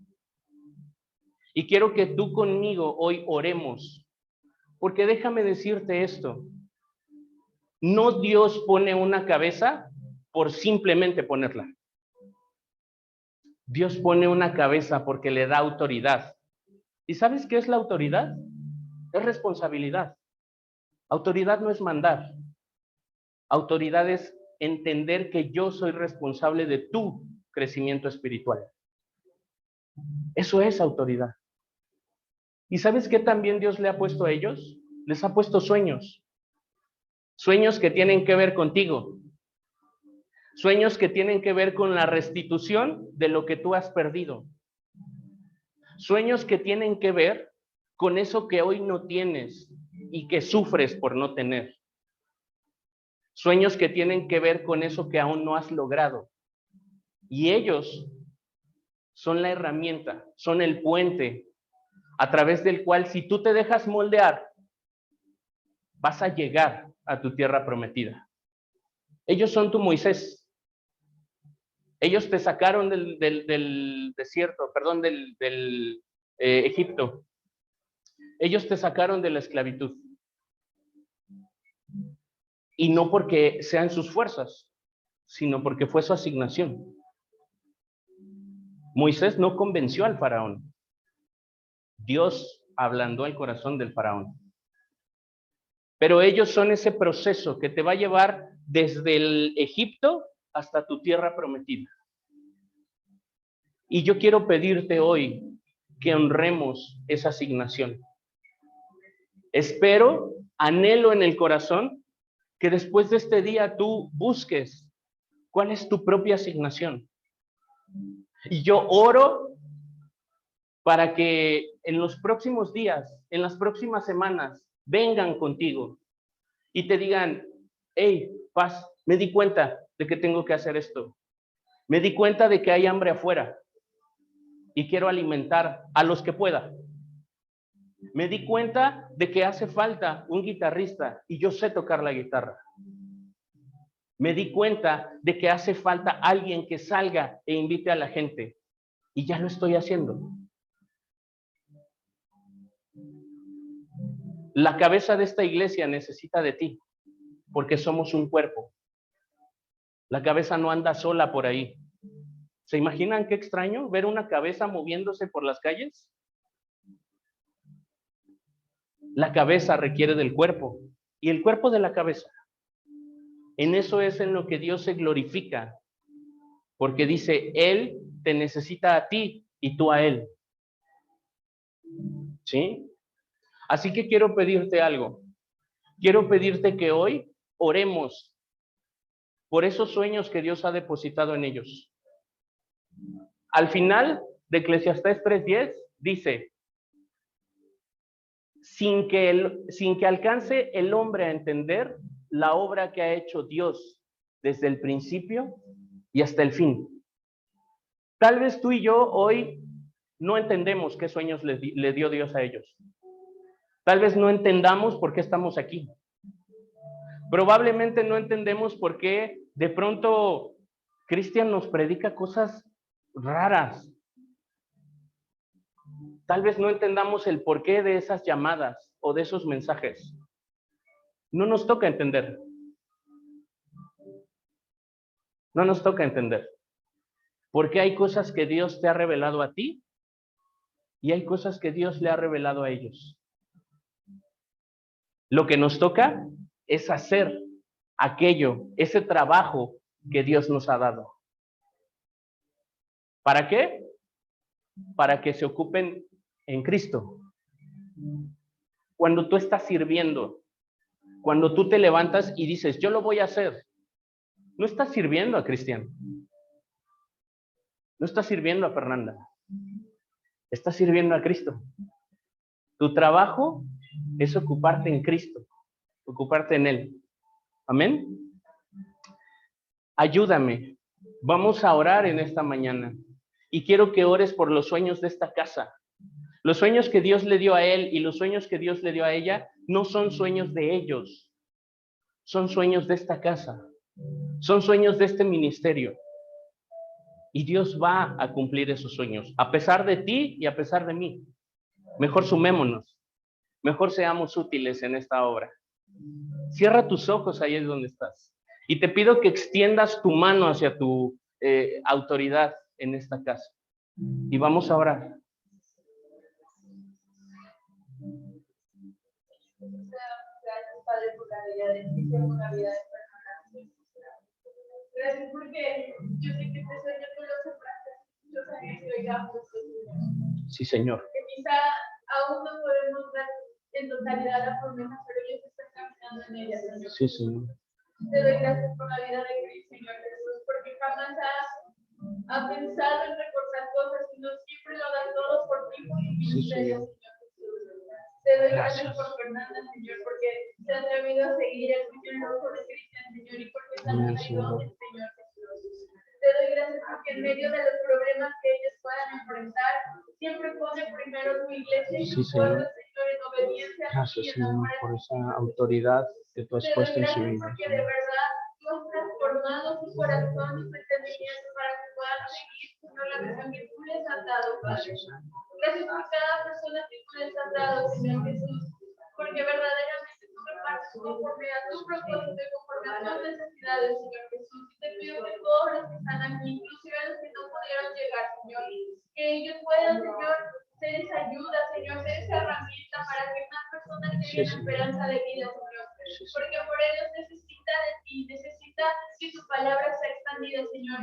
Y quiero que tú conmigo hoy oremos, porque déjame decirte esto, no Dios pone una cabeza por simplemente ponerla. Dios pone una cabeza porque le da autoridad. ¿Y sabes qué es la autoridad? Es responsabilidad. Autoridad no es mandar. Autoridad es entender que yo soy responsable de tu crecimiento espiritual. Eso es autoridad. ¿Y sabes qué también Dios le ha puesto a ellos? Les ha puesto sueños. Sueños que tienen que ver contigo. Sueños que tienen que ver con la restitución de lo que tú has perdido. Sueños que tienen que ver con eso que hoy no tienes y que sufres por no tener. Sueños que tienen que ver con eso que aún no has logrado. Y ellos son la herramienta, son el puente a través del cual, si tú te dejas moldear, vas a llegar a tu tierra prometida. Ellos son tu Moisés. Ellos te sacaron del desierto, perdón, del Egipto. Ellos te sacaron de la esclavitud. Y no porque sean sus fuerzas, sino porque fue su asignación. Moisés no convenció al faraón. Dios ablandó el corazón del faraón. Pero ellos son ese proceso que te va a llevar desde el Egipto hasta tu tierra prometida. Y yo quiero pedirte hoy que honremos esa asignación. Espero, anhelo en el corazón que después de este día tú busques cuál es tu propia asignación. Y yo oro para que en los próximos días, en las próximas semanas, vengan contigo y te digan, hey, Paz, me di cuenta de que tengo que hacer esto. Me di cuenta de que hay hambre afuera y quiero alimentar a los que pueda. Me di cuenta de que hace falta un guitarrista y yo sé tocar la guitarra. Me di cuenta de que hace falta alguien que salga e invite a la gente y ya lo estoy haciendo. La cabeza de esta iglesia necesita de ti porque somos un cuerpo. La cabeza no anda sola por ahí. ¿Se imaginan qué extraño ver una cabeza moviéndose por las calles? La cabeza requiere del cuerpo y el cuerpo de la cabeza. En eso es en lo que Dios se glorifica, porque dice, Él te necesita a ti y tú a Él. ¿Sí? Así que quiero pedirte algo. Quiero pedirte que hoy oremos por esos sueños que Dios ha depositado en ellos. Al final de Eclesiastés 3:10 dice, sin que alcance el hombre a entender la obra que ha hecho Dios desde el principio y hasta el fin. Tal vez tú y yo hoy no entendemos qué sueños le dio Dios a ellos. Tal vez no entendamos por qué estamos aquí. Probablemente no entendemos por qué de pronto Cristian nos predica cosas raras. Tal vez no entendamos el porqué de esas llamadas. o de esos mensajes. No nos toca entender. No nos toca entender. Porque hay cosas que Dios te ha revelado a ti y hay cosas que Dios le ha revelado a ellos. Lo que nos toca es hacer aquello, ese trabajo que Dios nos ha dado. ¿Para qué? Para que se ocupen en Cristo. Cuando tú estás sirviendo, cuando tú te levantas y dices, yo lo voy a hacer, no estás sirviendo a Cristian. No estás sirviendo a Fernanda. Estás sirviendo a Cristo. Tu trabajo es ocuparte en Cristo, ocuparte en Él. Amén. Ayúdame. Vamos a orar en esta mañana. Y quiero que ores por los sueños de esta casa. Los sueños que Dios le dio a él y los sueños que Dios le dio a ella no son sueños de ellos. Son sueños de esta casa. Son sueños de este ministerio. Y Dios va a cumplir esos sueños, a pesar de ti y a pesar de mí. Mejor sumémonos. Mejor seamos útiles en esta obra. Cierra tus ojos ahí es donde estás. Y te pido que extiendas tu mano hacia tu autoridad en esta casa. Y vamos a orar. Gracias, Padre, por la vida de ti, por una vida de personas. Gracias porque yo sé que este sueño tú lo sembraste muchos años y hoy ya pues, Sí, Señor. que quizá aún no podemos ver en totalidad la promesa, pero ellos están caminando en ella, Señor. Sí, Señor. Te doy gracias por la vida de Cristo, Señor Jesús, porque jamás ha pensado en recortar cosas, sino siempre lo da todo por ti, por tu ministerio, Señor Jesús. Te doy gracias por Fernanda, Señor, porque se ha atrevido a seguir el sueño loco de Cristian, Señor, y porque está en el Señor Jesús. Te doy gracias porque en medio de los problemas que ellos puedan enfrentar, siempre pone primero tu iglesia y tu pueblo, Señor, en obediencia. Gracias, Señor, por esa autoridad que tú has puesto en su vida. Porque de verdad tú has transformado su corazón y su entendimiento para que puedan seguir, Señor, la misión que tú les has dado, Padre. Gracias por cada persona que tú les has dado, Señor Jesús, porque verdaderamente tú repartes conforme a tu propósito y conforme a tus necesidades, Señor Jesús. Y te pido que todos los que están aquí, inclusive los que no pudieron llegar, Señor, que ellos puedan, Señor, ser esa ayuda, Señor, ser esa herramienta para que más personas tengan esperanza de vida, Señor. Porque por ellos necesita de ti, necesita que tu palabra sea expandida, Señor.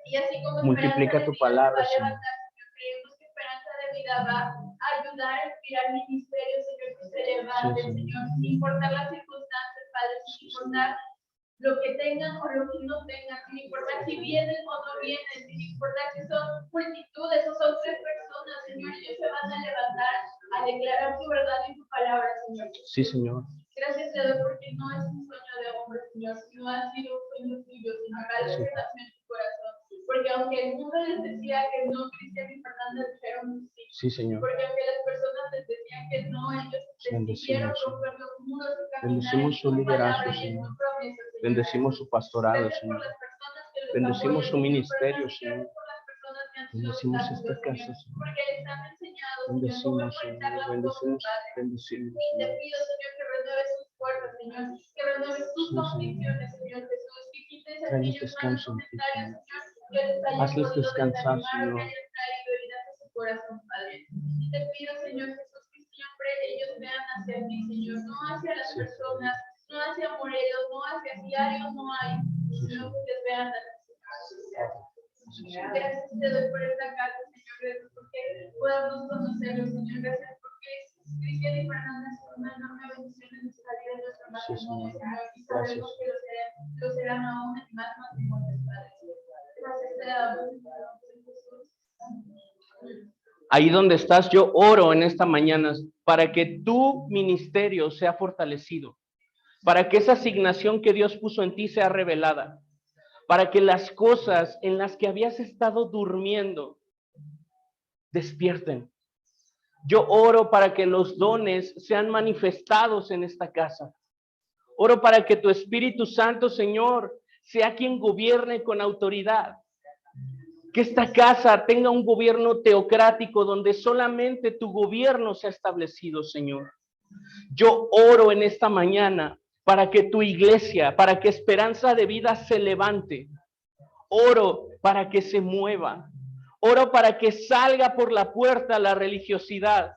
Y así como multiplica tu palabra, Señor. Creemos que esperanza de vida va a ayudar a inspirar ministerios, Señor, que se levanten, Señor, sin importar las circunstancias, Padre, sin importar lo que tengan o lo que no tengan, sin importar si vienen o no vienen, sin importar si son multitudes o son 3 personas, Señor, ellos se van a levantar a declarar tu verdad y tu palabra, Señor. Sí, Señor. Gracias, te doy, porque no es un sueño de hombre, Señor, sino ha sido un sueño tuyo, Señor, algo que nació en tu corazón. Porque aunque el mundo les decía que no, Cristian y Fernanda dijeron sí. Sí, Señor. Porque aunque las personas les decían que no, ellos decidieron romper los muros y caminar. Bendecimos su liderazgo, Señor. Bendecimos su pastorado, Señor. Bendecimos su ministerio, Señor. Bendecimos esta casa, Señor. Porque les han enseñado, Bendecimos, Señor. Bendecimos. Bendecimos. Y te pido, Señor, que renueves sus fuerzas, Señor. Que renueves tus convicciones, Señor Jesús. Que quites aquellos malos comentarios, Señor. Hazles descansar, Señor. Y te pido, Señor Jesús, que siempre ellos vean hacia ti, Señor, no hacia las personas, no hacia Morelos, no hacia diarios, no hay, sino que les vean a ti. Gracias te doy por esta casa, Señor, gracias porque podamos conocerlos, Señor, gracias porque Cristian y Fernanda son una enorme bendición en nuestra vida, en nuestro matrimonio, Señor, y sabemos que lo serán aún en más matrimonios, Padre. Ahí donde estás, yo oro en esta mañana para que tu ministerio sea fortalecido, para que esa asignación que Dios puso en ti sea revelada, para que las cosas en las que habías estado durmiendo despierten. Yo oro para que los dones sean manifestados en esta casa. Oro para que tu Espíritu Santo, Señor, sea quien gobierne con autoridad. Que esta casa tenga un gobierno teocrático donde solamente tu gobierno sea establecido, Señor. Yo oro en esta mañana para que tu iglesia, para que Esperanza de Vida se levante. Oro para que se mueva. Oro para que salga por la puerta la religiosidad,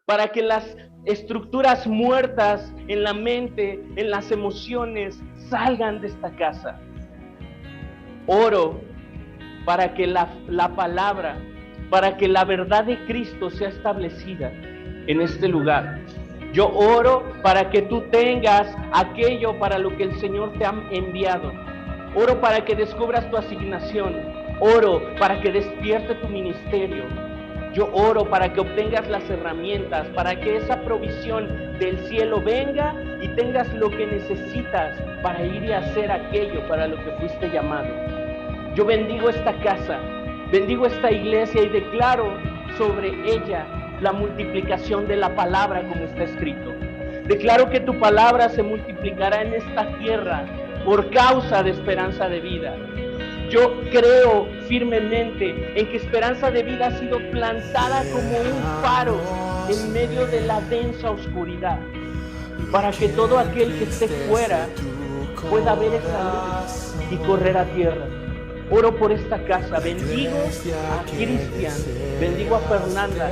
para que las estructuras muertas en la mente, en las emociones, salgan de esta casa. Oro para que la palabra, para que la verdad de Cristo sea establecida en este lugar. Yo oro para que tú tengas aquello para lo que el Señor te ha enviado. Oro para que descubras tu asignación. Oro para que despierte tu ministerio. Yo oro para que obtengas las herramientas, para que esa provisión del cielo venga y tengas lo que necesitas para ir y hacer aquello para lo que fuiste llamado. Yo bendigo esta casa, bendigo esta iglesia y declaro sobre ella la multiplicación de la palabra como está escrito. Declaro que tu palabra se multiplicará en esta tierra por causa de Esperanza de Vida. Yo creo firmemente en que Esperanza de Vida ha sido plantada como un faro en medio de la densa oscuridad, para que todo aquel que esté fuera pueda ver esa luz y correr a tierra. Oro por esta casa, bendigo a Cristian, bendigo a Fernanda.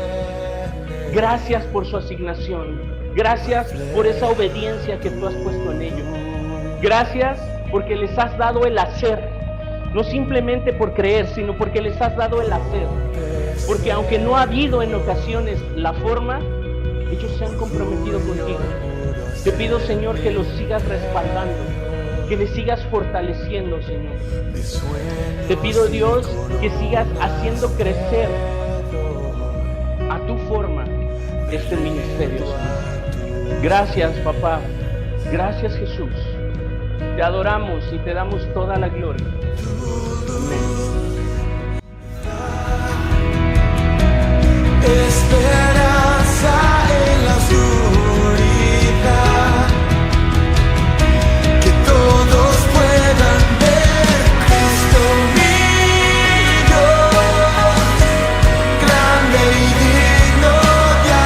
Gracias por su asignación, gracias por esa obediencia que tú has puesto en ellos. Gracias porque les has dado el hacer. No simplemente por creer, sino porque les has dado el hacer. Porque aunque no ha habido en ocasiones la forma, ellos se han comprometido contigo. Te pido, Señor, que los sigas respaldando, que les sigas fortaleciendo, Señor. Te pido, Dios, que sigas haciendo crecer a tu forma este ministerio, Señor. Gracias, papá. Gracias, Jesús. Te adoramos y te damos toda la gloria. Amén. Esperanza en la oscuridad, que todos puedan ver Cristo mío, grande y digno de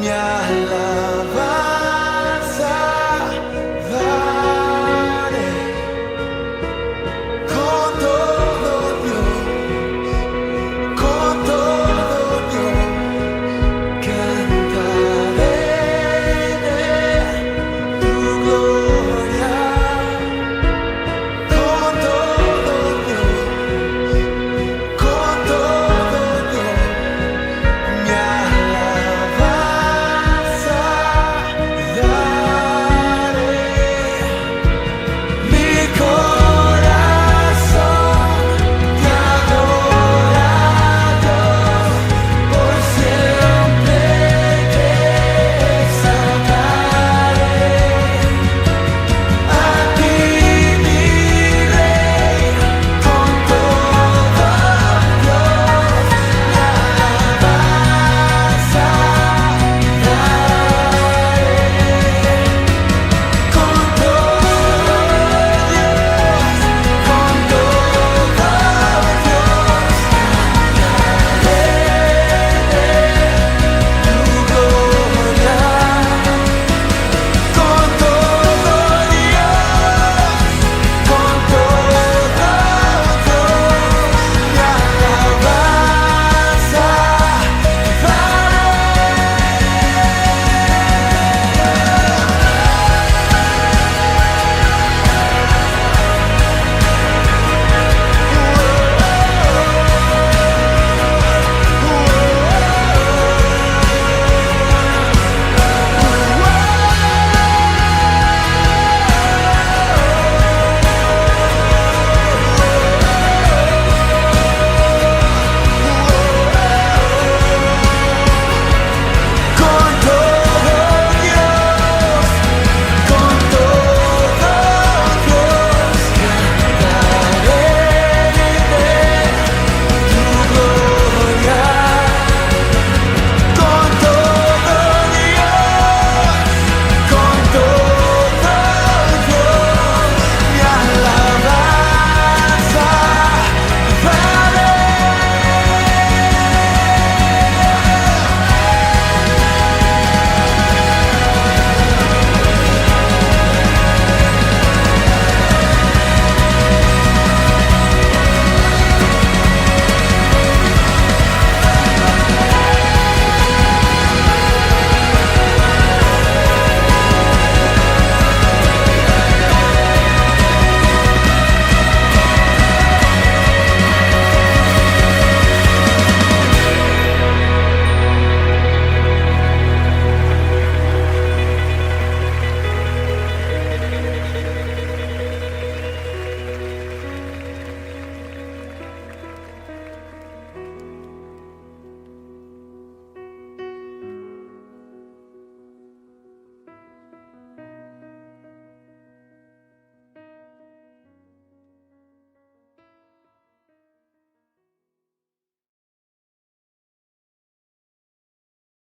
soñar.